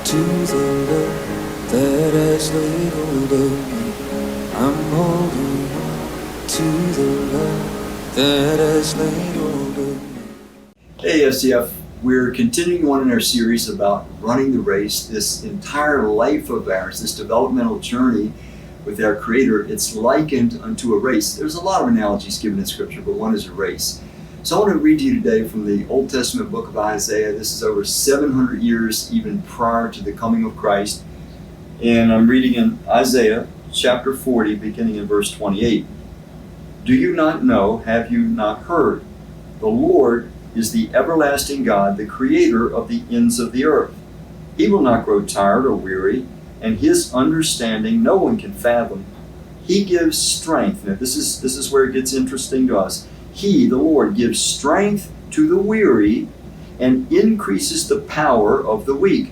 to the love that has laid hold of me. I'm holding on to the love that has laid hold of me. Hey FCF, we're continuing on in our series about running the race, this entire life of ours, this developmental journey with our Creator. It's likened unto a race. There's a lot of analogies given in Scripture, but one is a race. So I want to read to you today from the Old Testament book of Isaiah. This is over 700 years even prior to the coming of Christ. And I'm reading in Isaiah chapter 40, beginning in verse 28. Do you not know, have you not heard? The Lord is the everlasting God, the creator of the ends of the earth. He will not grow tired or weary, and his understanding no one can fathom. He gives strength. Now this is where it gets interesting to us. He, the Lord, gives strength to the weary and increases the power of the weak.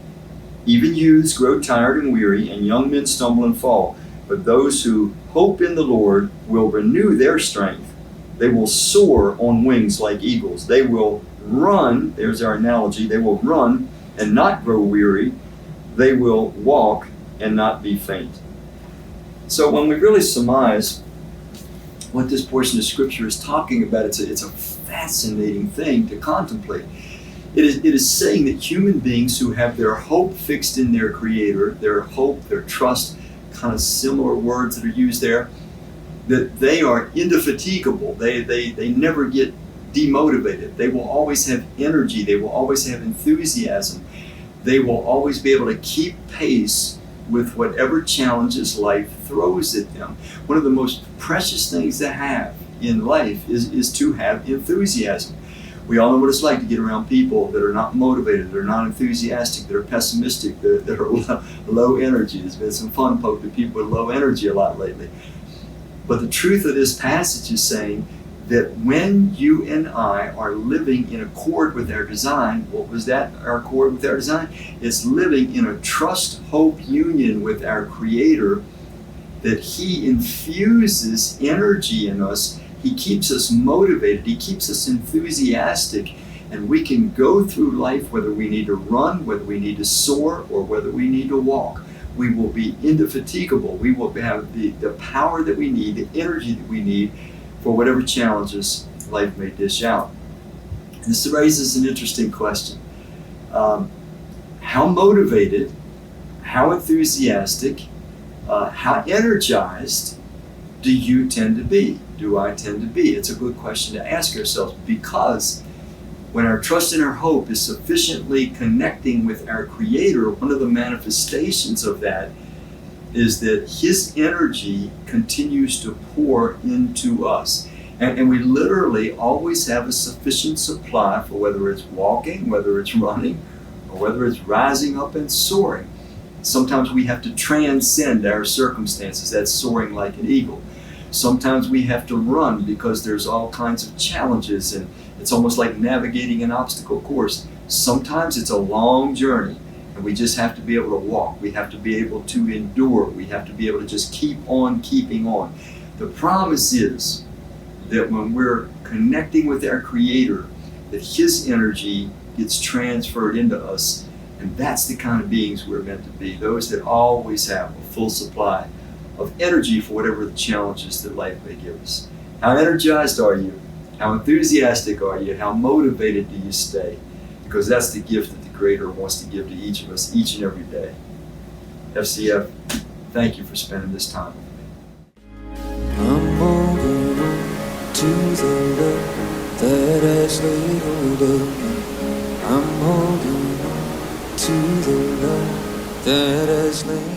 Even youths grow tired and weary, and young men stumble and fall. But those who hope in the Lord will renew their strength. They will soar on wings like eagles. They will run, there's our analogy, they will run and not grow weary. They will walk and not be faint. So when we really surmise what this portion of Scripture is talking about, it's a fascinating thing to contemplate. It is saying that human beings who have their hope fixed in their Creator, their hope, their trust, kind of similar words that are used there, that they are indefatigable. They never get demotivated. They will always have energy. They will always have enthusiasm. They will always be able to keep pace with whatever challenges life throws at them. One of the most precious things to have in life is to have enthusiasm. We all know what it's like to get around people that are not motivated, that are not enthusiastic, that are pessimistic, that are low energy. There's been some fun poking people with low energy a lot lately. But the truth of this passage is saying that when you and I are living in accord with our design, what was that, our accord with our design? It's living in a trust, hope union with our Creator, that He infuses energy in us. He keeps us motivated. He keeps us enthusiastic. And we can go through life whether we need to run, whether we need to soar, or whether we need to walk. We will be indefatigable. We will have the power that we need, the energy that we need for whatever challenges life may dish out. This raises an interesting question. How motivated, how enthusiastic, how energized do you tend to be? Do I tend to be? It's a good question to ask ourselves, because when our trust and our hope is sufficiently connecting with our Creator, one of the manifestations of that is that His energy continues to pour into us. And we literally always have a sufficient supply for whether it's walking, whether it's running, or whether it's rising up and soaring. Sometimes we have to transcend our circumstances. That's soaring like an eagle. Sometimes we have to run because there's all kinds of challenges, and it's almost like navigating an obstacle course. Sometimes it's a long journey, and we just have to be able to walk. We have to be able to endure. We have to be able to just keep on keeping on. The promise is that when we're connecting with our Creator, that His energy gets transferred into us, and that's the kind of beings we're meant to be, those that always have a full supply of energy for whatever the challenges that life may give us. How energized are you? How enthusiastic are you? How motivated do you stay? Because that's the gift that the Creator wants to give to each of us each and every day. FCF, thank you for spending this time with me. I'm holding on to the love that has laid hold of me. I'm holding on to the love that has laid